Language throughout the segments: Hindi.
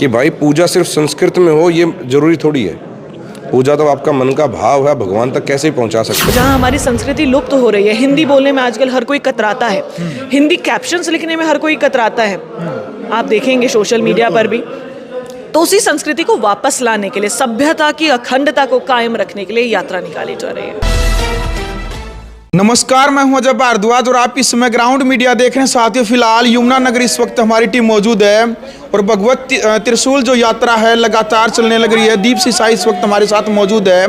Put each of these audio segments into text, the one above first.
कि भाई पूजा सिर्फ संस्कृत में हो ये जरूरी थोड़ी है। पूजा तो आपका मन का भाव है, भगवान तक कैसे ही पहुंचा सकते हैं। जहाँ हमारी संस्कृति लुप्त हो रही है, हिंदी बोलने में आजकल हर कोई कतराता है, हिंदी कैप्शंस लिखने में हर कोई कतराता है, आप देखेंगे सोशल मीडिया पर भी। तो उसी संस्कृति को वापस लाने के लिए, सभ्यता की अखंडता को कायम रखने के लिए यात्रा निकाली जा रही है। नमस्कार, मैं हूं अजय भारद्वाज और आप इस समय ग्राउंड मीडिया देख रहे हैं। साथियों, फिलहाल यमुना नगर इस वक्त हमारी टीम मौजूद है और भगवत त्रिशूल जो यात्रा है लगातार चलने लग रही है। दीप सिसाई इस वक्त हमारे साथ मौजूद है।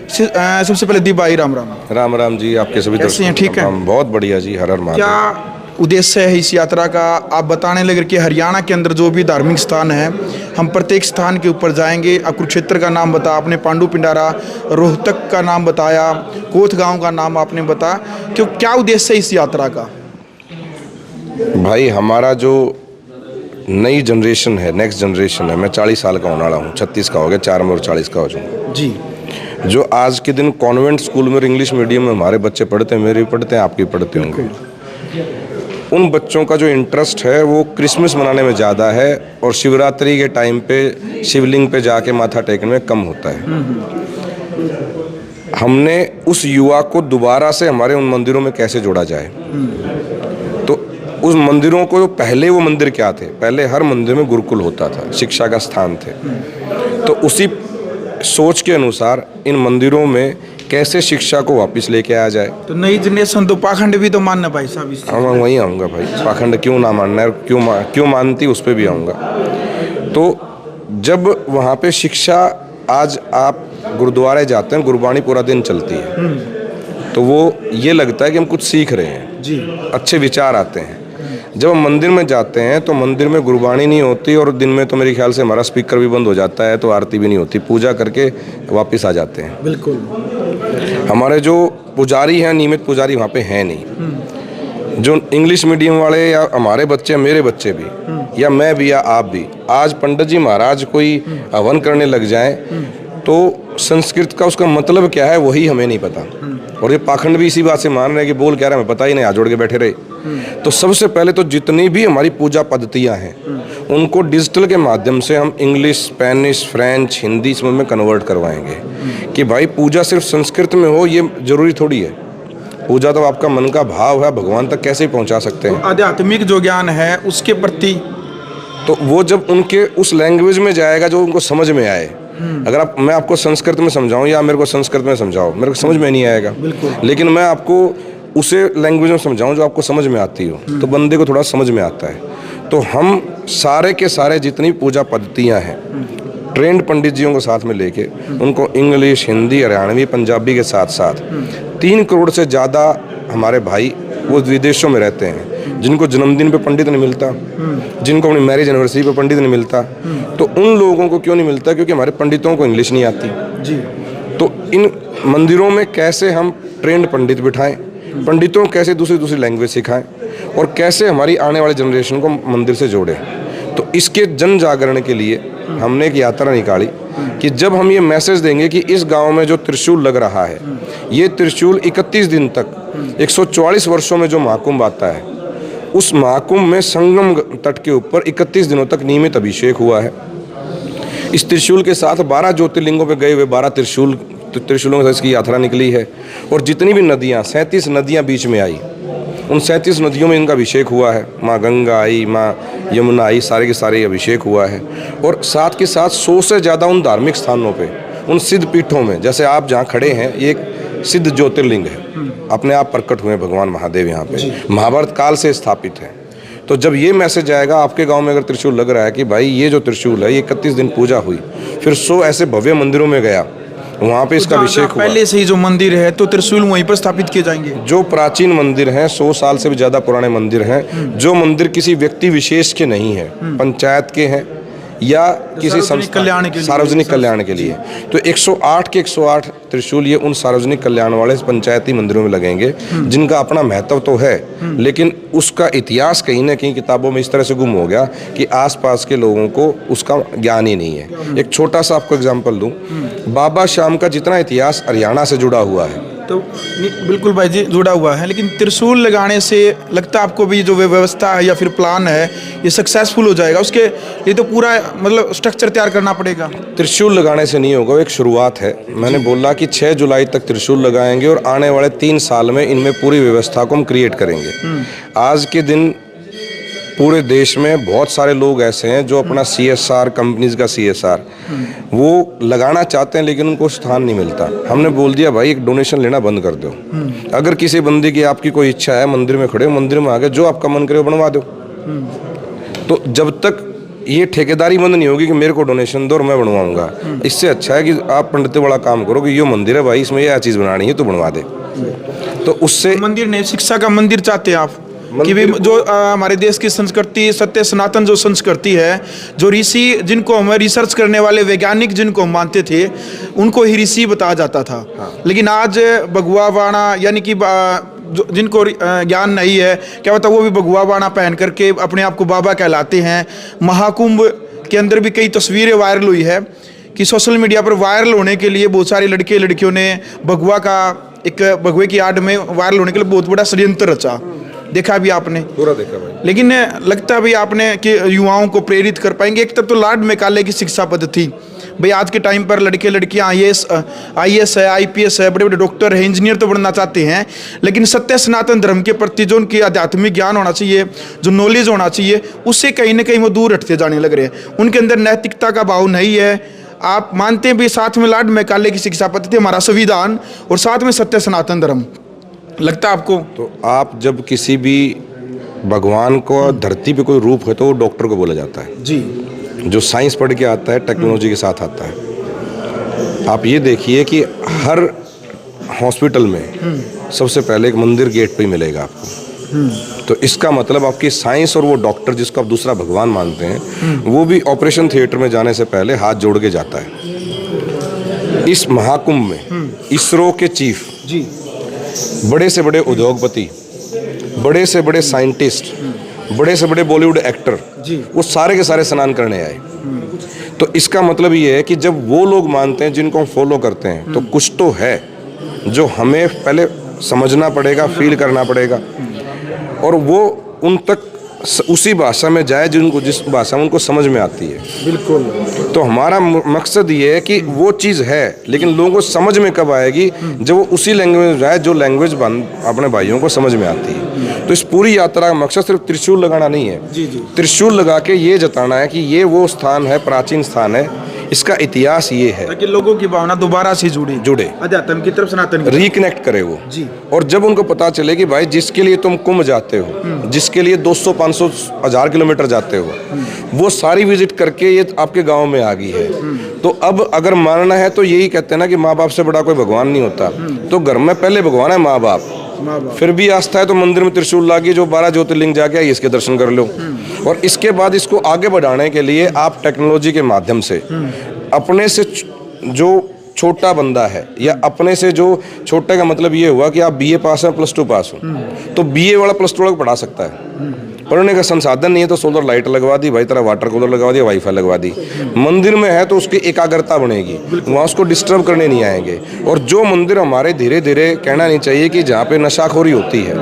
सबसे पहले दीप भाई, राम राम। राम राम जी, आपके सभी कैसे हैं? ठीक है, हम बहुत बढ़िया जी। हर हर महादेव। क्या उद्देश्य है इस यात्रा का? आप बताने लगे कि हरियाणा के अंदर जो भी धार्मिक स्थान है, हम प्रत्येक स्थान के ऊपर जाएंगे। आप कुरुक्षेत्र का नाम बता, आपने पांडु पिंडारा, रोहतक का नाम बताया, कोथ गांव का नाम आपने बता। क्यों, क्या उद्देश्य है इस यात्रा का? भाई हमारा जो नई जनरेशन है, नेक्स्ट जनरेशन है, मैं 40 साल का होने वाला हूँ, 36 का हो गया, 4 में और 40 का हो जाऊँगा जी। जो आज के दिन कॉन्वेंट स्कूल में और इंग्लिश मीडियम में हमारे बच्चे पढ़ते हैं, मेरे भी पढ़ते हैं, आपके पढ़ते होंगे, उन बच्चों का जो इंटरेस्ट है वो क्रिसमस मनाने में ज़्यादा है और शिवरात्रि के टाइम पे शिवलिंग पे जाके माथा टेकने में कम होता है। हमने उस युवा को दोबारा से हमारे उन मंदिरों में कैसे जोड़ा जाए, तो उस मंदिरों को, पहले वो मंदिर क्या थे, पहले हर मंदिर में गुरुकुल होता था, शिक्षा का स्थान थे। तो उसी सोच के अनुसार इन मंदिरों में कैसे शिक्षा को वापस लेके आया जाए। तो नई जनरेशन तो पाखंड भी तो मानना भाई साहब। हाँ, मैं वहीं आऊँगा भाई, पाखंड क्यों ना मानना है, क्यों मानती, उस पर भी आऊँगा। तो जब वहाँ पे शिक्षा, आज आप गुरुद्वारे जाते हैं, गुरबाणी पूरा दिन चलती है, तो वो ये लगता है कि हम कुछ सीख रहे हैं जी, अच्छे विचार आते हैं। जब हम मंदिर में जाते हैं तो मंदिर में गुरबाणी नहीं होती और दिन में तो मेरे ख्याल से हमारा स्पीकर भी बंद हो जाता है, तो आरती भी नहीं होती, पूजा करके वापस आ जाते हैं। बिल्कुल। हमारे जो पुजारी हैं, नियमित पुजारी वहाँ पे हैं नहीं। जो इंग्लिश मीडियम वाले या हमारे बच्चे, मेरे बच्चे भी, या मैं भी, या आप भी, आज पंडित जी महाराज कोई हवन करने लग जाएं तो संस्कृत का उसका मतलब क्या है वही हमें नहीं पता। और ये पाखंड भी इसी बात से मान रहे हैं कि बोल क्या रहे हैं, हमें पता ही नहीं, हाथ जोड़ के बैठे रहे। तो सबसे पहले तो जितनी भी हमारी पूजा पद्धतियां हैं उनको डिजिटल के माध्यम से हम इंग्लिश, स्पेनिश, फ्रेंच, हिंदी इसमें में कन्वर्ट करवाएंगे कि भाई पूजा सिर्फ संस्कृत में हो ये जरूरी थोड़ी है। पूजा तो आपका मन का भाव है, भगवान तक कैसे ही पहुंचा सकते हैं। आध्यात्मिक जो ज्ञान है उसके प्रति, तो वो जब उनके उस लैंग्वेज में जाएगा जो उनको समझ में आए। अगर मैं आपको संस्कृत में समझाऊं या मेरे को संस्कृत में समझाओ, मेरे को समझ में नहीं आएगा। लेकिन मैं आपको उसे लैंग्वेज में समझाऊं जो आपको समझ में आती हो, तो बंदे को थोड़ा समझ में आता है। तो हम सारे के सारे जितनी पूजा पद्धतियां हैं, ट्रेंड पंडित जियों को साथ में लेके उनको इंग्लिश, हिंदी, हरियाणवी, पंजाबी के साथ साथ 3 करोड़ से ज़्यादा हमारे भाई वो विदेशों में रहते हैं, जिनको जन्मदिन पे पंडित नहीं मिलता, जिनको अपनी मैरिज एनिवर्सरी पे पंडित नहीं मिलता। तो उन लोगों को क्यों नहीं मिलता? क्योंकि हमारे पंडितों को इंग्लिश नहीं आती जी। तो इन मंदिरों में कैसे हम ट्रेंड पंडित बिठाएं, पंडितों को कैसे दूसरी लैंग्वेज सिखाएं और कैसे हमारी आने वाली जनरेशन को मंदिर से जोड़ें। तो इसके जन जागरण के लिए हमने एक यात्रा निकाली कि जब हम ये मैसेज देंगे कि इस गांव में जो त्रिशूल लग रहा है, ये त्रिशूल 31 दिन तक 144 वर्षों में जो महाकुंभ आता है, उस महाकुंभ में संगम तट के ऊपर 31 दिनों तक नियमित अभिषेक हुआ है। इस त्रिशूल के साथ 12 ज्योतिर्लिंगों पे गए हुए 12 त्रिशूलों के साथ इसकी यात्रा निकली है। और जितनी भी नदियाँ, 37 नदियाँ बीच में आई, उन 37 नदियों में इनका अभिषेक हुआ है। माँ गंगा आई, माँ यमुना आई, सारे के सारे अभिषेक हुआ है। और साथ के साथ 100 से ज़्यादा उन धार्मिक स्थानों पे, उन सिद्ध पीठों में, जैसे आप जहाँ खड़े हैं, ये एक सिद्ध ज्योतिर्लिंग है, अपने आप प्रकट हुए भगवान महादेव यहाँ पे, महाभारत काल से स्थापित है। तो जब ये मैसेज आएगा आपके गांव में, अगर त्रिशूल लग रहा है कि भाई ये जो त्रिशूल है, ये 31 दिन पूजा हुई, फिर 100 ऐसे भव्य मंदिरों में गया, वहाँ पे इसका अभिषेक हुआ। पहले से ही जो मंदिर है तो त्रिशूल वहीं पर स्थापित किए जाएंगे। जो प्राचीन मंदिर हैं, 100 साल से भी ज़्यादा पुराने मंदिर हैं, जो मंदिर किसी व्यक्ति विशेष के नहीं है, पंचायत के हैं या किसी सार्वजनिक कल्याण के लिए, तो 108 के 108 त्रिशूल ये उन सार्वजनिक कल्याण वाले पंचायती मंदिरों में लगेंगे, जिनका अपना महत्व तो है, लेकिन उसका इतिहास कहीं ना कहीं किताबों में इस तरह से गुम हो गया कि आसपास के लोगों को उसका ज्ञान ही नहीं है। एक छोटा सा आपको एग्जाम्पल दूं, बाबा श्याम का जितना इतिहास हरियाणा से जुड़ा हुआ है, तो बिल्कुल भाई जी जुड़ा हुआ है, लेकिन त्रिशूल लगाने से लगता है आपको भी जो व्यवस्था है या फिर प्लान है ये सक्सेसफुल हो जाएगा? उसके लिए तो पूरा मतलब स्ट्रक्चर तैयार करना पड़ेगा। त्रिशूल लगाने से नहीं होगा, वो एक शुरुआत है। मैंने बोला कि 6 जुलाई तक त्रिशूल लगाएंगे और आने वाले 3 साल में इनमें पूरी व्यवस्था को हम क्रिएट करेंगे। आज के दिन पूरे देश में बहुत सारे लोग ऐसे हैं जो अपना CSR, कंपनीज का CSR वो लगाना चाहते हैं, लेकिन उनको स्थान नहीं मिलता। हमने बोल दिया भाई एक डोनेशन लेना बंद कर दो। अगर किसी बंदे की आपकी कोई इच्छा है, मंदिर में खड़े हो, मंदिर में आके जो आपका मन करे वो बनवा दो। तो जब तक ये ठेकेदारी बंद नहीं होगी कि मेरे को डोनेशन दो और मैं बनवाऊंगा, इससे अच्छा है कि आप पंडित वाला काम करो कि ये मंदिर है भाई, इसमें यह चीज़ बनानी है तो बनवा दे। तो उससे मंदिर ने शिक्षा का मंदिर चाहते हैं आप कि भी जो हमारे देश की संस्कृति, सत्य सनातन जो संस्कृति है, जो ऋषि जिनको हम रिसर्च करने वाले वैज्ञानिक जिनको हम मानते थे उनको ही ऋषि बताया जाता था। लेकिन आज भगवा बाणा यानी कि जिनको ज्ञान नहीं है क्या पता वो भी भगवा बाणा पहन करके अपने आप को बाबा कहलाते हैं। महाकुंभ के अंदर भी कई तस्वीरें वायरल हुई है कि सोशल मीडिया पर वायरल होने के लिए बहुत सारे लड़के लड़कियों ने भगवे की आड़ में वायरल होने के लिए बहुत बड़ा षड्यंत्र रचा। देखा भी आपने? पूरा देखा भाई। लेकिन लगता है भाई आपने कि युवाओं को प्रेरित कर पाएंगे। एक तरफ तो लॉर्ड मैकाले की शिक्षा पद्धति भाई, आज के टाइम पर लड़के लड़कियां IAS है, IPS है, बड़े बड़े डॉक्टर है, इंजीनियर तो बनना चाहते हैं, लेकिन सत्य सनातन धर्म के प्रति जो उनकी आध्यात्मिक ज्ञान होना चाहिए, जो नॉलेज होना चाहिए, उससे कहीं ना कहीं वो दूर हटते जाने लग रहे हैं। उनके अंदर नैतिकता का भाव नहीं है। आप मानते हैं भी साथ में लॉर्ड मैकाले की शिक्षा पद्धति, हमारा संविधान, और साथ में सत्य सनातन धर्म, लगता है आपको? तो आप जब किसी भी भगवान को धरती पे कोई रूप है तो वो डॉक्टर को बोला जाता है जी, जो साइंस पढ़ के आता है, टेक्नोलॉजी के साथ आता है। आप ये देखिए कि हर हॉस्पिटल में सबसे पहले एक मंदिर गेट पे ही मिलेगा आपको। तो इसका मतलब आपकी साइंस और वो डॉक्टर जिसको आप दूसरा भगवान मानते हैं वो भी ऑपरेशन थिएटर में जाने से पहले हाथ जोड़ के जाता है। इस महाकुंभ में इसरो के चीफ जी, बड़े से बड़े उद्योगपति, बड़े से बड़े साइंटिस्ट, बड़े से बड़े बॉलीवुड एक्टर जी, वो सारे के सारे स्नान करने आए। तो इसका मतलब ये है कि जब वो लोग मानते हैं जिनको हम फॉलो करते हैं तो कुछ तो है जो हमें पहले समझना पड़ेगा, फील करना पड़ेगा, और वो उन तक उसी भाषा में जाए जिस भाषा में उनको समझ में आती है। बिल्कुल। तो हमारा मकसद ये है कि वो चीज़ है, लेकिन लोगों को समझ में कब आएगी? जब वो उसी लैंग्वेज में जाए जो लैंग्वेज अपने भाइयों को समझ में आती है। तो इस पूरी यात्रा का मकसद सिर्फ त्रिशूल लगाना नहीं है। जी जी। त्रिशूल लगा के ये जताना है कि ये वो स्थान है, प्राचीन स्थान है, इसका इतिहास ये है, ताकि लोगों की भावना दोबारा से जुड़े अध्यात्म की तरफ, सनातन की रिकनेक्ट करे वो जी। और जब उनको पता चले कि भाई जिसके लिए तुम कुंभ जाते हो, जिसके लिए 200, 500, 1000 किलोमीटर जाते हो, वो सारी विजिट करके ये आपके गांव में आ गई है। तो अब अगर मानना है तो यही कहते हैं ना कि माँ बाप से बड़ा कोई भगवान नहीं होता। तो घर में पहले भगवान है माँ बाप, फिर भी आस्था है तो मंदिर में त्रिशूल लागी, जो 12 ज्योतिर्लिंग जाके आई इसके दर्शन कर लो। और इसके बाद इसको आगे बढ़ाने के लिए आप टेक्नोलॉजी के माध्यम से अपने से जो छोटा बंदा है, या अपने से जो छोटे का मतलब ये हुआ कि आप BA पास हैं, +2 पास हो, तो BA वाला +2 वाला को पढ़ा सकता है। पढ़ने का संसाधन नहीं है तो सोलर लाइट लगवा दी भाई, तरह वाटर कूलर लगवा दिया, वाईफाई लगवा दी। मंदिर में है तो उसकी एकाग्रता बनेगी, वहाँ उसको डिस्टर्ब करने नहीं आएंगे। और जो मंदिर हमारे धीरे धीरे कहना नहीं चाहिए कि जहाँ पे नशाखोरी होती है,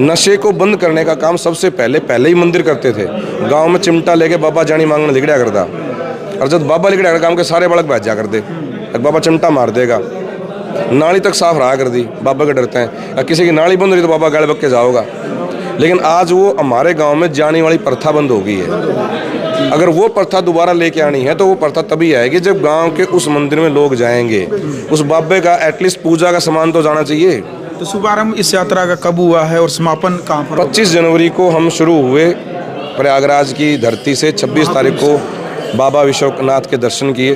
नशे को बंद करने का काम सबसे पहले ही मंदिर करते थे। गाँव में चिमटा लेके बाबा जानी मांगने लिखड़ा करता, और जब बाबा लिखड़ा कर काम के सारे बालक बैठ जा करते, बाबा चिमटा मार देगा, नाली तक साफ रहा कर दी, बाबा के डरते हैं। किसी की नाली बंद रही तो बाबा गाड़ बक के जाओगा। लेकिन आज वो हमारे गांव में जाने वाली प्रथा बंद हो गई है। अगर वो प्रथा दोबारा लेके आनी है तो वो प्रथा तभी आएगी जब गांव के उस मंदिर में लोग जाएंगे। उस बाबे का एटलीस्ट पूजा का सामान तो जाना चाहिए। तो शुभारंभ इस यात्रा का कब हुआ है और समापन कहाँ पर? 25 जनवरी को हम शुरू हुए प्रयागराज की धरती से। 26 तारीख को बाबा विश्वनाथ के दर्शन किए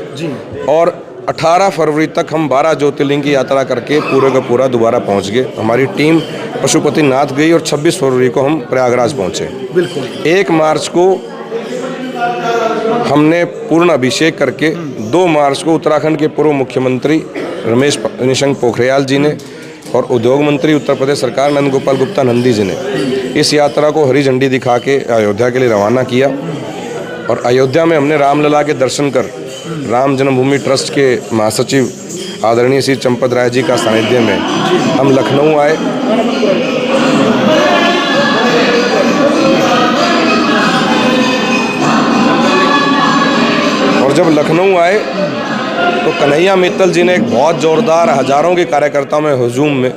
और 18 फरवरी तक हम 12 ज्योतिर्लिंग की यात्रा करके पूरे का पूरा दोबारा पहुंच गए। हमारी टीम पशुपतिनाथ गई और 26 फरवरी को हम प्रयागराज पहुंचे। बिल्कुल। 1 मार्च को हमने पूर्ण अभिषेक करके 2 मार्च को उत्तराखंड के पूर्व मुख्यमंत्री रमेश निशंक पोखरियाल जी ने और उद्योग मंत्री उत्तर प्रदेश सरकार नंद गोपाल गुप्ता नंदी जी ने इस यात्रा को हरी झंडी दिखा के अयोध्या के लिए रवाना किया। और अयोध्या में हमने रामलला के दर्शन कर राम जन्मभूमि ट्रस्ट के महासचिव आदरणीय श्री चंपत राय जी का सानिध्य में हम लखनऊ आए। और जब लखनऊ आए तो कन्हैया मित्तल जी ने एक बहुत ज़ोरदार हज़ारों के कार्यकर्ताओं में हुजूम में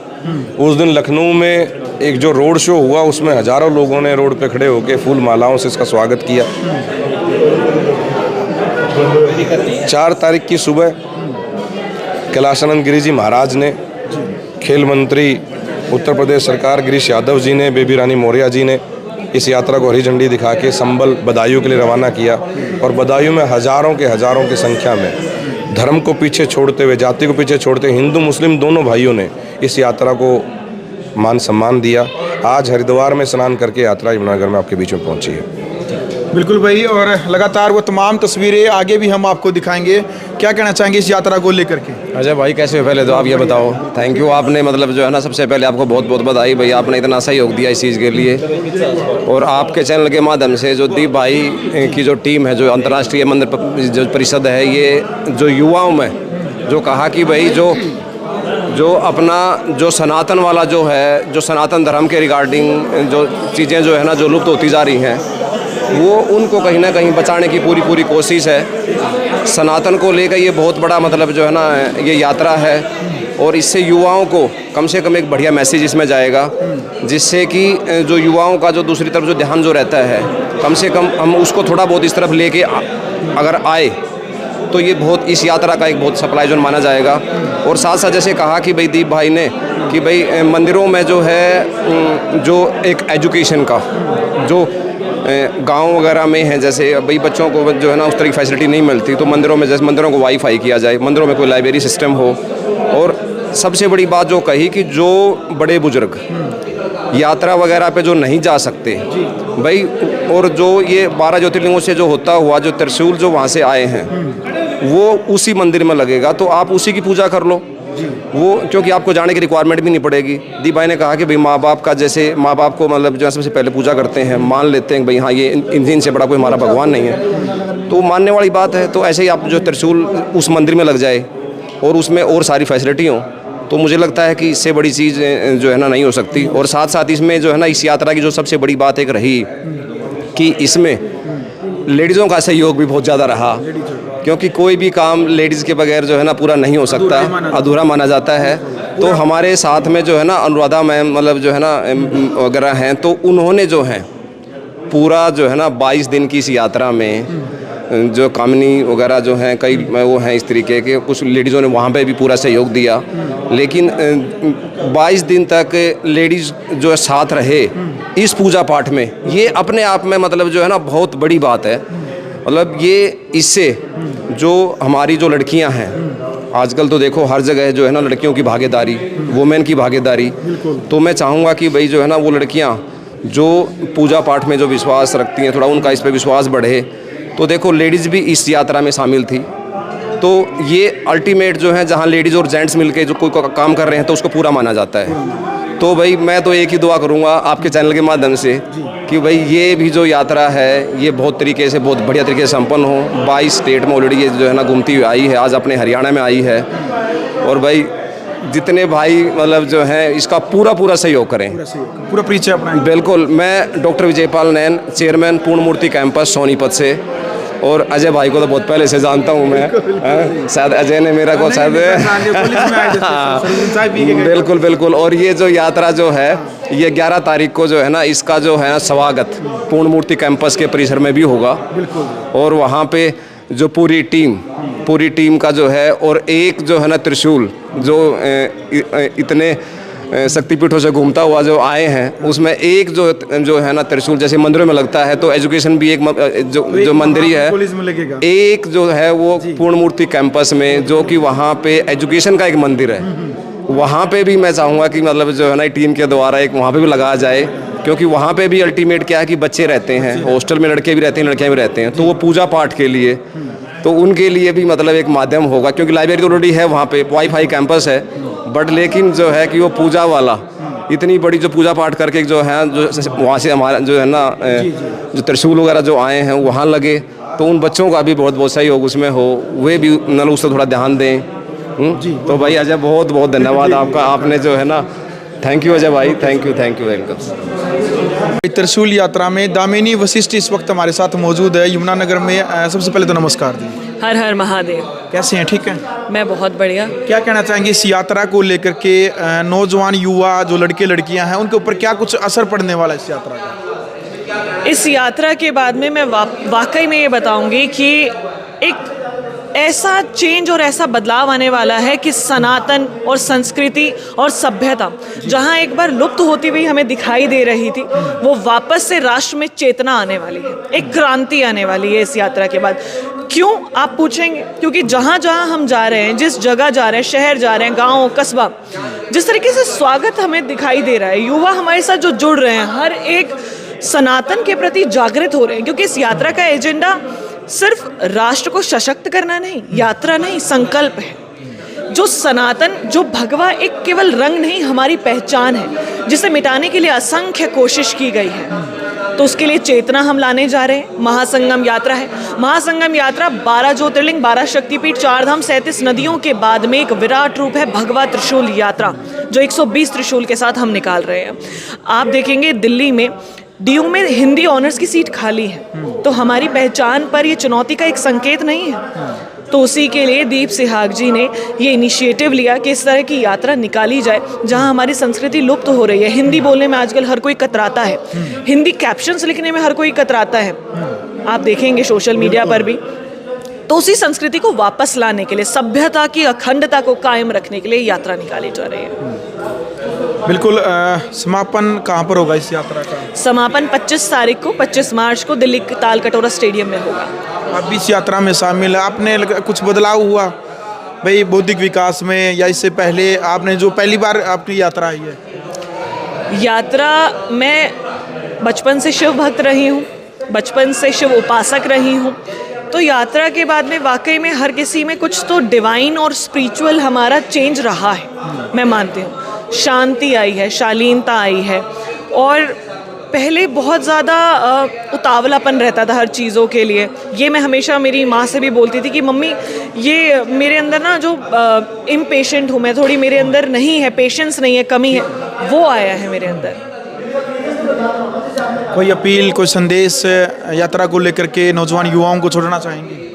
उस दिन लखनऊ में एक जो रोड शो हुआ उसमें हज़ारों लोगों ने रोड पे खड़े होकर फूल मालाओं से इसका स्वागत किया। 4 तारीख की सुबह कैलाशानंद गिरी जी महाराज ने, खेल मंत्री उत्तर प्रदेश सरकार गिरीश यादव जी ने, बेबी रानी मौर्य जी ने इस यात्रा को हरी झंडी दिखा के संबल बदायूं के लिए रवाना किया। और बदायूं में हज़ारों की संख्या में धर्म को पीछे छोड़ते हुए, जाति को पीछे छोड़ते हुए हिंदू मुस्लिम दोनों भाइयों ने इस यात्रा को मान सम्मान दिया। आज हरिद्वार में स्नान करके यात्रा यमुनानगर में आपके बीच में पहुंची है। बिल्कुल भाई, और लगातार वो तमाम तस्वीरें आगे भी हम आपको दिखाएंगे। क्या कहना चाहेंगे इस यात्रा को लेकर के? अजय भाई कैसे हो? पहले तो आप ये बताओ। थैंक यू, आपने मतलब जो है ना, सबसे पहले आपको बहुत बहुत बधाई भाई, आपने इतना सहयोग दिया इस चीज़ के लिए। और आपके चैनल के माध्यम से जो दीप भाई की जो टीम है, जो अंतर्राष्ट्रीय मंदिर जो परिषद है, ये जो युवाओं में जो कहा कि भाई जो अपना जो सनातन वाला जो है, जो सनातन धर्म के रिगार्डिंग जो चीज़ें जो है ना, जो लुप्त होती जा रही हैं, वो उनको कहीं ना कहीं बचाने की पूरी कोशिश है। सनातन को लेकर ये बहुत बड़ा मतलब जो है ना, ये यात्रा है। और इससे युवाओं को कम से कम एक बढ़िया मैसेज इसमें जाएगा, जिससे कि जो युवाओं का जो दूसरी तरफ जो ध्यान जो रहता है, कम से कम हम उसको थोड़ा बहुत इस तरफ लेके अगर आए तो ये बहुत इस यात्रा का एक बहुत सप्लाई जोन माना जाएगा। और साथ साथ जैसे कहा कि भाई दीप भाई ने कि भाई मंदिरों में जो है, जो एक एजुकेशन का जो गांव वगैरह में है, जैसे भाई बच्चों को जो है ना उस तरह की फैसिलिटी नहीं मिलती, तो मंदिरों में जैसे मंदिरों को वाईफाई किया जाए, मंदिरों में कोई लाइब्रेरी सिस्टम हो। और सबसे बड़ी बात जो कही कि जो बड़े बुजुर्ग यात्रा वगैरह पे जो नहीं जा सकते भाई, और जो ये 12 ज्योतिर्लिंगों से जो होता हुआ जो त्रिशूल जो वहाँ से आए हैं, वो उसी मंदिर में लगेगा, तो आप उसी की पूजा कर लो वो, क्योंकि आपको जाने की रिक्वायरमेंट भी नहीं पड़ेगी। दीप भाई ने कहा कि भाई माँ बाप का, जैसे माँ बाप को मतलब जो है सबसे पहले पूजा करते हैं, मान लेते हैं भाई हाँ ये इनसे बड़ा कोई हमारा भगवान नहीं है, तो मानने वाली बात है। तो ऐसे ही आप जो त्रिशूल उस मंदिर में लग जाए और उसमें और सारी फैसिलिटी हो, तो मुझे लगता है कि इससे बड़ी चीज़ जो है ना नहीं हो सकती। और साथ साथ इसमें जो है ना, इस यात्रा की जो सबसे बड़ी बात एक रही कि इसमें लेडीज़ों का सहयोग भी बहुत ज़्यादा रहा, क्योंकि कोई भी काम लेडीज़ के बगैर जो है ना पूरा नहीं हो सकता, अधूरा माना जाता है। तो हमारे साथ में जो है ना अनुराधा मैम मतलब जो है ना वगैरह हैं, तो उन्होंने जो है पूरा जो है ना 22 दिन की इस यात्रा में जो कामिनी वगैरह जो हैं, कई वो हैं इस तरीके के, कुछ लेडीज़ों ने वहाँ पे भी पूरा सहयोग दिया। लेकिन 22 दिन तक लेडीज़ जो है साथ रहे इस पूजा पाठ में, ये अपने आप में मतलब जो है ना बहुत बड़ी बात है। मतलब ये इससे जो हमारी जो लड़कियां हैं, आजकल तो देखो हर जगह जो है ना लड़कियों की भागीदारी, वुमेन की भागीदारी, तो मैं चाहूँगा कि भाई जो है ना वो लड़कियां जो पूजा पाठ में जो विश्वास रखती हैं, थोड़ा उनका इस पर विश्वास बढ़े। तो देखो लेडीज़ भी इस यात्रा में शामिल थी, तो ये अल्टीमेट जो है जहाँ लेडीज़ और जेंट्स मिलके जो कोई काम कर रहे हैं तो उसको पूरा माना जाता है। तो भाई मैं तो एक ही दुआ करूँगा आपके चैनल के माध्यम से कि भाई ये भी जो यात्रा है ये बहुत तरीके से, बहुत बढ़िया तरीके से संपन्न हो। 22 स्टेट में ऑलरेडी ये जो है ना घूमती हुई आई है, आज अपने हरियाणा में आई है। और भाई जितने भाई मतलब जो हैं इसका पूरा सहयोग करें, पूरा परिचय अपना। बिल्कुल, मैं डॉक्टर विजयपाल नैन, चेयरमैन पूर्ण मूर्ति कैंपस सोनीपत से। और अजय भाई को तो बहुत पहले से जानता हूँ मैं, शायद अजय ने मेरा को शायद बिल्कुल। और ये जो यात्रा जो है ये 11 तारीख को जो है ना इसका जो है ना स्वागत पूर्ण मूर्ति कैंपस के परिसर में भी होगा। और वहाँ पे जो पूरी टीम का जो है, और एक जो है ना त्रिशूल जो इतने शक्तिपीठों से घूमता हुआ जो आए हैं, उसमें एक जो है ना त्रिशूल जैसे मंदिरों में लगता है, तो एजुकेशन भी एक जो मंदिरी है, एक जो है वो पूर्ण मूर्ति कैंपस में, जो कि वहाँ पे एजुकेशन का एक मंदिर है, वहाँ पे भी मैं चाहूँगा कि मतलब जो है ना टीम के द्वारा एक वहाँ पे भी लगाया जाए, क्योंकि वहाँ पे भी अल्टीमेट क्या है कि बच्चे रहते हैं, हॉस्टल में लड़के भी रहते हैं, लड़कियाँ भी रहते हैं, तो वो पूजा पाठ के लिए, तो उनके लिए भी मतलब एक माध्यम होगा। क्योंकि लाइब्रेरी ऑलरेडी है वहाँ पे, वाईफाई कैंपस है, बट लेकिन जो है कि वो पूजा वाला इतनी बड़ी जो पूजा पाठ करके जो है, जो वहाँ से हमारा जो है ना जो त्रिशूल वगैरह जो आए हैं वहाँ लगे, तो उन बच्चों का भी बहुत सहयोग उसमें हो, वे भी मतलब उससे थोड़ा ध्यान दें। तो भाई अजय बहुत बहुत धन्यवाद आपका, आपने जो है ना, थैंक यू अजय भाई, थैंक यू वेलकम। त्रिशूल यात्रा में दामिनी वशिष्ठ इस वक्त हमारे साथ मौजूद है यमुनानगर में। सबसे पहले तो नमस्कार जी। हर हर महादेव। कैसे हैं, ठीक हैं? मैं बहुत बढ़िया। क्या कहना चाहेंगे इस यात्रा को लेकर के? नौजवान युवा जो लड़के लड़कियां हैं उनके ऊपर क्या कुछ असर पड़ने वाला है इस यात्रा का? इस यात्रा के बाद में मैं वाकई में ये बताऊंगी कि एक ऐसा चेंज और ऐसा बदलाव आने वाला है कि सनातन और संस्कृति और सभ्यता जहां एक बार लुप्त होती हुई हमें दिखाई दे रही थी, वो वापस से राष्ट्र में चेतना आने वाली है, एक क्रांति आने वाली है इस यात्रा के बाद। क्यों, आप पूछेंगे? क्योंकि जहाँ जहाँ हम जा रहे हैं, जिस जगह जा रहे हैं, शहर जा रहे हैं, गांव, कस्बा, जिस तरीके से स्वागत हमें दिखाई दे रहा है, युवा हमारे साथ जो जुड़ रहे हैं, हर एक सनातन के प्रति जागृत हो रहे हैं। क्योंकि इस यात्रा का एजेंडा सिर्फ राष्ट्र को सशक्त करना नहीं, यात्रा नहीं, संकल्प है। जो सनातन, जो भगवा एक केवल रंग नहीं, हमारी पहचान है, जिसे मिटाने के लिए असंख्य कोशिश की गई है। तो उसके लिए चेतना हम लाने जा रहे हैं। महासंगम यात्रा है। महासंगम यात्रा 12 ज्योतिर्लिंग, 12 शक्तिपीठ, 4 धाम, 37 नदियों के बाद में एक विराट रूप है भगवा त्रिशूल यात्रा, जो 120 त्रिशूल के साथ हम निकाल रहे हैं। आप देखेंगे दिल्ली में डीयू में हिंदी ऑनर्स की सीट खाली है, तो हमारी पहचान पर ये चुनौती का एक संकेत नहीं है। तो उसी के लिए दीप सिहाग जी ने ये इनिशिएटिव लिया कि इस तरह की यात्रा निकाली जाए जहां हमारी संस्कृति लुप्त हो रही है। हिंदी बोलने में आजकल हर कोई कतराता है, हिंदी कैप्शंस लिखने में हर कोई कतराता है, आप देखेंगे सोशल मीडिया पर भी। तो उसी संस्कृति को वापस लाने के लिए, सभ्यता की अखंडता को कायम रखने के लिए यात्रा निकाली जा रही है। बिल्कुल। समापन कहाँ पर होगा इस यात्रा का? समापन 25 तारीख को, 25 मार्च को दिल्ली के ताल कटोरा स्टेडियम में होगा। आप भी इस यात्रा में शामिल है, आपने कुछ बदलाव हुआ भाई बौद्धिक विकास में, या इससे पहले आपने जो पहली बार आपकी यात्रा आई है? यात्रा, मैं बचपन से शिव भक्त रही हूँ, बचपन से शिव उपासक रही हूँ। तो यात्रा के बाद में वाकई में हर किसी में कुछ तो डिवाइन और स्पिरिचुअल हमारा चेंज रहा है, मैं मानती हूँ। शांति आई है, शालीनता आई है। और पहले बहुत ज़्यादा उतावलापन रहता था हर चीज़ों के लिए। ये मैं हमेशा मेरी माँ से भी बोलती थी कि मम्मी, ये मेरे अंदर ना जो इम्पेशेंट हूँ मैं, थोड़ी मेरे अंदर नहीं है, पेशेंस नहीं है, कमी है, वो आया है मेरे अंदर। कोई अपील, कोई संदेश यात्रा को लेकर के नौजवान युवाओं को छोड़ना चाहेंगे?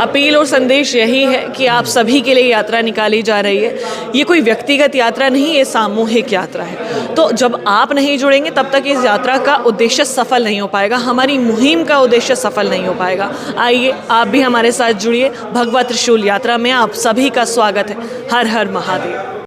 अपील और संदेश यही है कि आप सभी के लिए यात्रा निकाली जा रही है। ये कोई व्यक्तिगत यात्रा नहीं, ये सामूहिक यात्रा है। तो जब आप नहीं जुड़ेंगे तब तक इस यात्रा का उद्देश्य सफल नहीं हो पाएगा, हमारी मुहिम का उद्देश्य सफल नहीं हो पाएगा। आइए आप भी हमारे साथ जुड़िए। भगवा त्रिशूल यात्रा में आप सभी का स्वागत है। हर हर महादेव।